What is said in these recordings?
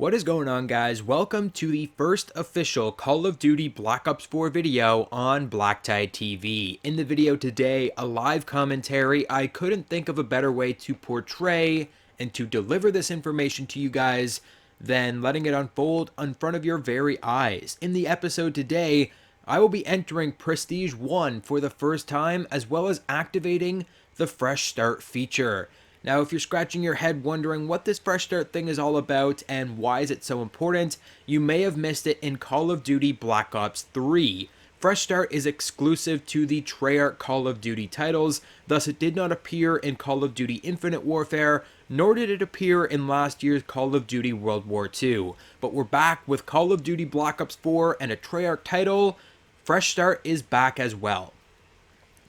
What is going on, guys? Welcome to the first official Call of Duty Black Ops 4 video on BlackTideTV. In the video today, a live commentary. I couldn't think of a better way to portray and to deliver this information to you guys than letting it unfold in front of your very eyes. In the episode today, I will be entering Prestige 1 for the first time, as well as activating the Fresh Start feature. Now, if you're scratching your head wondering what this Fresh Start thing is all about and why is it so important, you may have missed it in Call of Duty Black Ops 3. Fresh Start is exclusive to the Treyarch Call of Duty titles, thus it did not appear in Call of Duty Infinite Warfare, nor did it appear in last year's Call of Duty World War II. But we're back with Call of Duty Black Ops 4 and a Treyarch title. Fresh Start is back as well.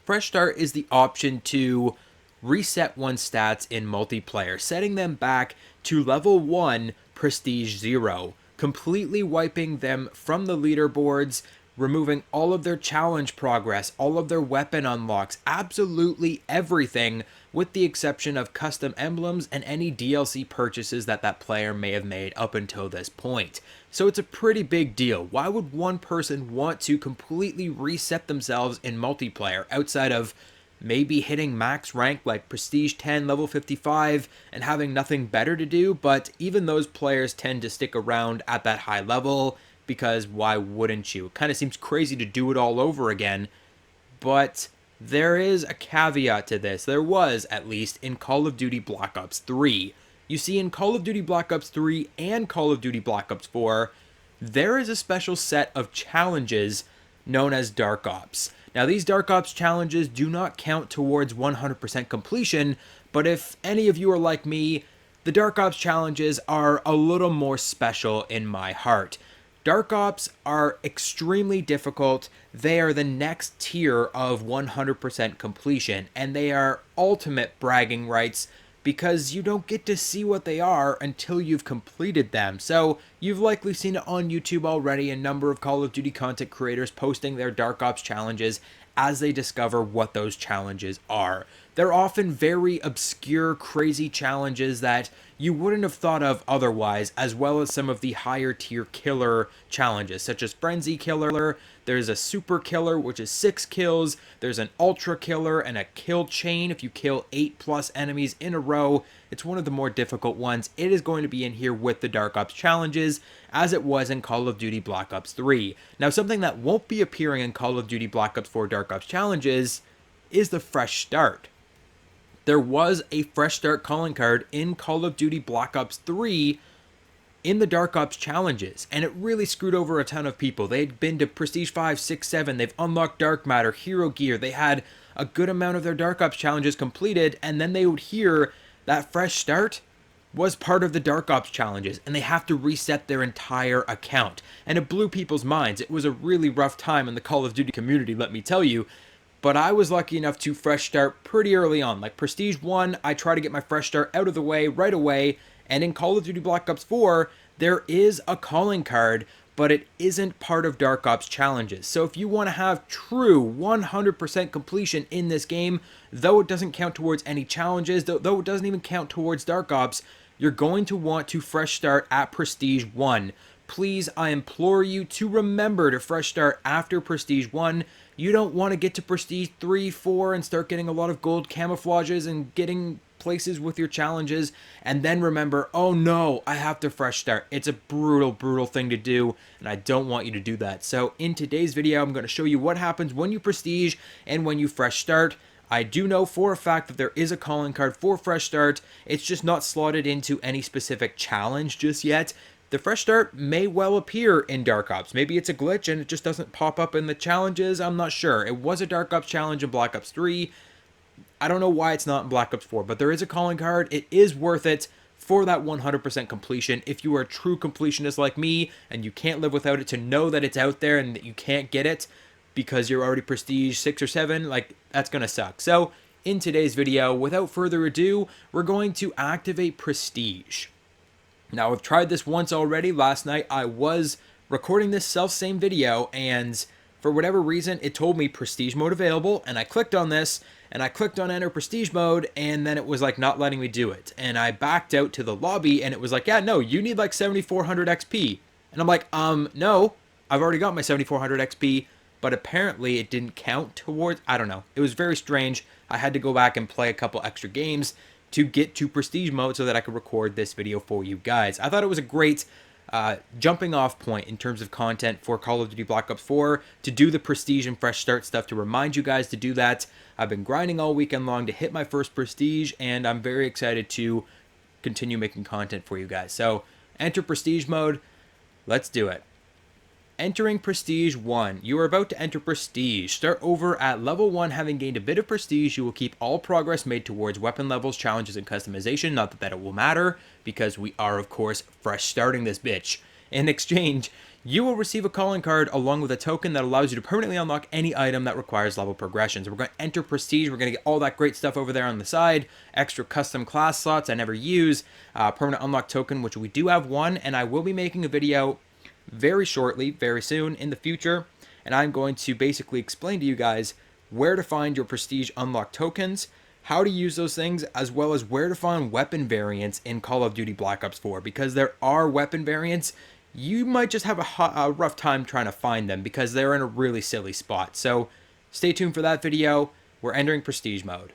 Fresh Start is the option to reset one's stats in multiplayer, setting them back to level 1 Prestige 0, completely wiping them from the leaderboards, removing all of their challenge progress, all of their weapon unlocks, absolutely everything, with the exception of custom emblems and any DLC purchases that player may have made up until this point. So it's a pretty big deal. Why would one person want to completely reset themselves in multiplayer outside of maybe hitting max rank like Prestige 10, level 55, and having nothing better to do? But even those players tend to stick around at that high level, because why wouldn't you? It kind of seems crazy to do it all over again, but there is a caveat to this. There was, at least, in Call of Duty Black Ops 3. You see, in Call of Duty Black Ops 3 and Call of Duty Black Ops 4, there is a special set of challenges known as Dark Ops. Now, these Dark Ops challenges do not count towards 100% completion, but if any of you are like me, the Dark Ops challenges are a little more special in my heart. Dark Ops are extremely difficult. They are the next tier of 100% completion, and they are ultimate bragging rights because you don't get to see what they are until you've completed them. So you've likely seen it on YouTube already, a number of Call of Duty content creators posting their Dark Ops challenges as they discover what those challenges are. They're often very obscure, crazy challenges that you wouldn't have thought of otherwise, as well as some of the higher tier killer challenges, such as Frenzy Killer. There's a Super Killer, which is 6 kills. There's an Ultra Killer and a Kill Chain if you kill 8+ enemies in a row. It's one of the more difficult ones. It is going to be in here with the Dark Ops challenges, as it was in Call of Duty Black Ops 3. Now, something that won't be appearing in Call of Duty Black Ops 4 Dark Ops challenges is the Fresh Start. There was a Fresh Start calling card in Call of Duty Black Ops 3 in the Dark Ops challenges, and it really screwed over a ton of people. They'd been to Prestige 5, 6, 7, they've unlocked Dark Matter, Hero Gear, they had a good amount of their Dark Ops challenges completed, and then they would hear that Fresh Start was part of the Dark Ops challenges, and they have to reset their entire account. And it blew people's minds. It was a really rough time in the Call of Duty community, let me tell you. But I was lucky enough to Fresh Start pretty early on. Like Prestige 1, I try to get my Fresh Start out of the way right away. And in Call of Duty Black Ops 4, there is a calling card, but it isn't part of Dark Ops challenges. So if you want to have true 100% completion in this game, though it doesn't count towards any challenges, though it doesn't even count towards Dark Ops, you're going to want to Fresh Start at Prestige 1. Please, I implore you to remember to Fresh Start after Prestige 1. You don't want to get to Prestige 3, 4 and start getting a lot of gold camouflages and getting places with your challenges, and then remember, oh no, I have to Fresh Start. It's a brutal thing to do, and I don't want you to do that. So in today's video, I'm going to show you what happens when you Prestige and when you Fresh Start. I do know for a fact that there is a calling card for Fresh Start. It's just not slotted into any specific challenge just yet. The Fresh Start may well appear in Dark Ops. Maybe it's a glitch and it just doesn't pop up in the challenges. I'm not sure. It was a Dark Ops challenge in Black Ops 3. I don't know why it's not in Black Ops 4, but there is a calling card. It is worth it for that 100% completion. If you are a true completionist like me and you can't live without it, to know that it's out there and that you can't get it because you're already Prestige 6 or 7, like, that's going to suck. So in today's video, without further ado, we're going to activate Prestige. Now, I've tried this once already. Last night, I was recording this self-same video, and For whatever reason, it told me prestige mode available, and I clicked on this, and I clicked on enter prestige mode, and then it was like not letting me do it. And I backed out to the lobby, and it was like, yeah, no, you need like 7400 XP. And I'm like, no, I've already got my 7400 XP, but apparently it didn't count towards, I don't know. It was very strange. I had to go back and play a couple extra games to get to prestige mode so that I could record this video for you guys. I thought it was a great jumping off point in terms of content for Call of Duty Black Ops 4 to do the prestige and fresh start stuff, to remind you guys to do that. I've been grinding all weekend long to hit my first prestige, and I'm very excited to continue making content for you guys. So enter prestige mode. Let's do it. Entering Prestige 1. You are about to enter Prestige. Start over at level 1. Having gained a bit of prestige, you will keep all progress made towards weapon levels, challenges, and customization. Not that it will matter, because we are, of course, fresh starting this bitch. In exchange, you will receive a calling card along with a token that allows you to permanently unlock any item that requires level progression. So we're going to enter Prestige. We're going to get all that great stuff over there on the side. Extra custom class slots I never use. Permanent unlock token, which we do have one, and I will be making a video very shortly, very soon in the future, and I'm going to basically explain to you guys where to find your prestige unlock tokens, how to use those things, as well as where to find weapon variants in Call of Duty Black Ops 4, because there are weapon variants. You might just have a rough time trying to find them because they're in a really silly spot. So stay tuned for that video. We're entering prestige mode.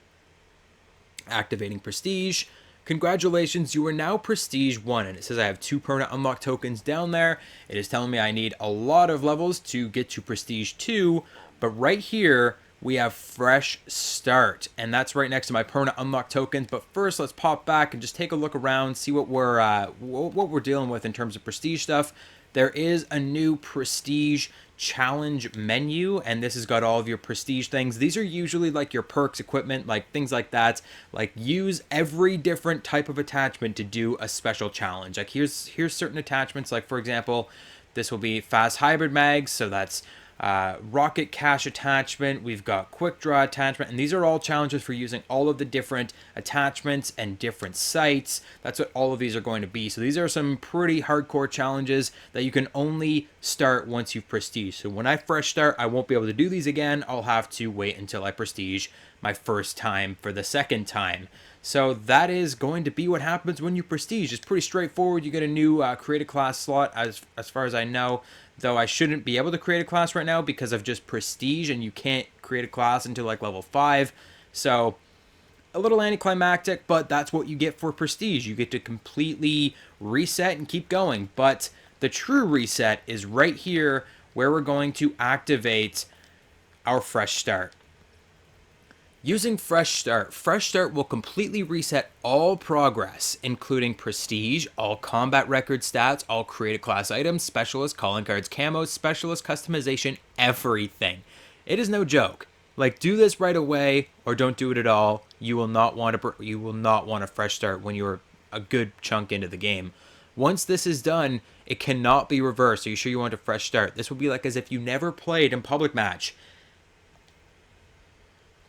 Activating prestige. Congratulations, you are now Prestige 1, and it says I have 2 permanent unlock tokens down there. It is telling me I need a lot of levels to get to Prestige 2, but right here, we have Fresh Start, and that's right next to my permanent unlock tokens. But first, let's pop back and just take a look around, see what we're dealing with in terms of Prestige stuff. There is a new Prestige challenge menu, and this has got all of your prestige things. These are usually like your perks, equipment, like things like that. Like use every different type of attachment to do a special challenge. Like here's certain attachments, like for example, this will be fast hybrid mags, so that's rocket cache attachment. We've got quick draw attachment, and these are all challenges for using all of the different attachments and different sites. That's what all of these are going to be. So these are some pretty hardcore challenges that you can only start once you've prestige. So when I fresh start, I won't be able to do these again. I'll have to wait until I prestige my first time for the second time. So that is going to be what happens when you prestige. It's pretty straightforward. You get a new create a class slot, as far as I know. Though I shouldn't be able to create a class right now because of just prestige, and you can't create a class until like level 5. So a little anticlimactic, but that's what you get for prestige. You get to completely reset and keep going. But the true reset is right here where we're going to activate our fresh start. Using Fresh Start will completely reset all progress, including prestige, all combat record stats, all created class items, specialist, calling cards, camos, specialist, customization, everything. It is no joke. Like, do this right away or don't do it at all. You will not want a fresh start when you're a good chunk into the game. Once this is done, it cannot be reversed. Are you sure you want a fresh start? This will be like as if you never played in public match.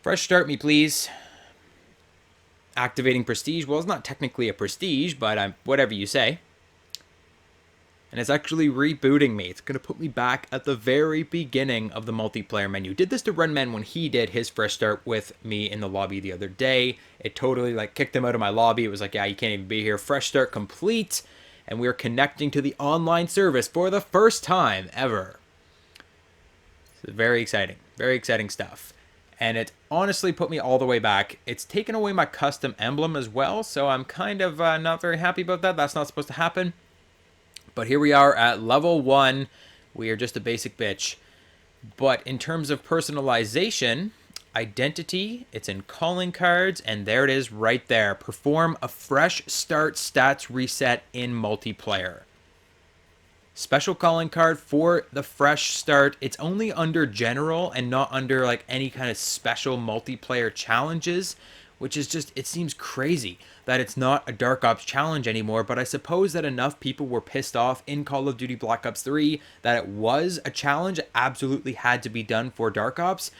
Fresh start me, please. Activating prestige. Well, it's not technically a prestige, but whatever you say. And it's actually rebooting me. It's going to put me back at the very beginning of the multiplayer menu. Did this to Renman when he did his fresh start with me in the lobby the other day. It totally like kicked him out of my lobby. It was like, yeah, you can't even be here. Fresh start complete. And we are connecting to the online service for the first time ever. It's very exciting stuff. And it honestly put me all the way back. It's taken away my custom emblem as well, so I'm kind of not very happy about that. That's not supposed to happen. But here we are at level 1. We are just a basic bitch. But in terms of personalization, identity, it's in calling cards, and there it is right there. Perform a fresh start stats reset in multiplayer. Special calling card for the fresh start. It's only under general and not under like any kind of special multiplayer challenges, which is just, it seems crazy that it's not a Dark Ops challenge anymore. But I suppose that enough people were pissed off in Call of Duty Black Ops 3 that it was a challenge. It absolutely had to be done for Dark Ops.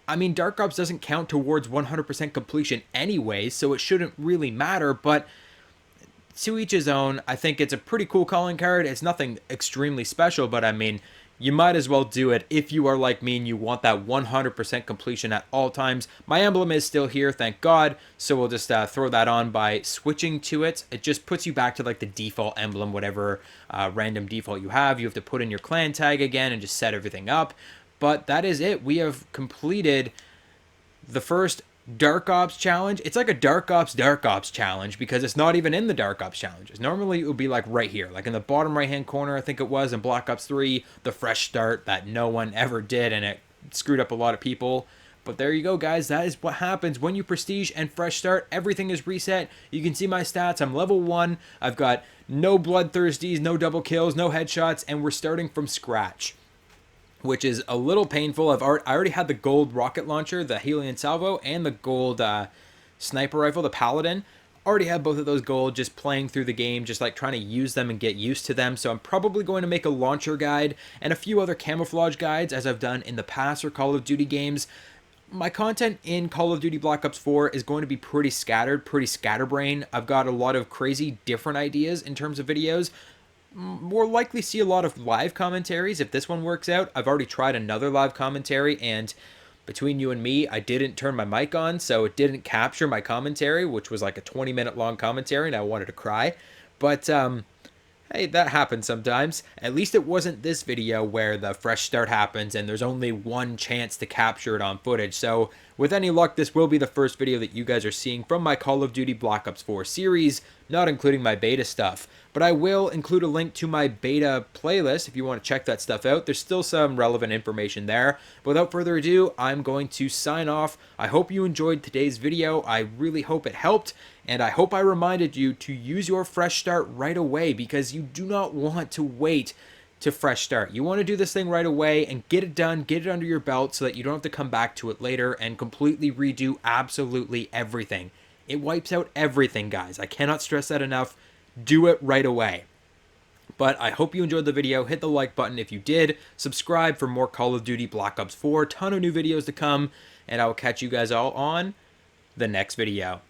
I mean, Dark Ops doesn't count towards 100% completion anyway, so it shouldn't really matter, but to each his own. I think it's a pretty cool calling card. It's nothing extremely special, but I mean, you might as well do it if you are like me and you want that 100% completion at all times. My emblem is still here, thank God, so we'll just throw that on by switching to it. It just puts you back to like the default emblem, whatever random default you have. You have to put in your clan tag again and just set everything up. But that is it. We have completed the first Dark Ops challenge. It's like a Dark Ops challenge because it's not even in the Dark Ops challenges. Normally it would be like right here, like in the bottom right hand corner, I think it was in Black Ops 3, the fresh start that no one ever did, and it screwed up a lot of people. But there you go, guys. That is what happens when you prestige and fresh start. Everything is reset. You can see my stats. I'm level 1. I've got no bloodthirsties, no double kills, no headshots, and we're starting from scratch, which is a little painful. I already had the gold rocket launcher, the Helion Salvo, and the gold sniper rifle, the Paladin. Already had both of those gold, just playing through the game, just like trying to use them and get used to them. So I'm probably going to make a launcher guide and a few other camouflage guides as I've done in the past for Call of Duty games. My content in Call of Duty Black Ops 4 is going to be pretty scattered, pretty scatterbrained. I've got a lot of crazy different ideas in terms of videos. More likely see a lot of live commentaries if this one works out. I've already tried another live commentary, and between you and me, I didn't turn my mic on, so it didn't capture my commentary, which was like a 20-minute long commentary, and I wanted to cry. But hey, that happens sometimes. At least it wasn't this video where the fresh start happens and there's only one chance to capture it on footage. So with any luck, this will be the first video that you guys are seeing from my Call of Duty Black Ops 4 series, not including my beta stuff. But I will include a link to my beta playlist if you want to check that stuff out. There's still some relevant information there. But without further ado, I'm going to sign off. I hope you enjoyed today's video. I really hope it helped. And I hope I reminded you to use your fresh start right away, because you do not want to wait to fresh start. You want to do this thing right away and get it done, get it under your belt so that you don't have to come back to it later and completely redo absolutely everything. It wipes out everything, guys. I cannot stress that enough. Do it right away. But I hope you enjoyed the video. Hit the like button if you did. Subscribe for more Call of Duty Black Ops 4. Ton of new videos to come. And I will catch you guys all on the next video.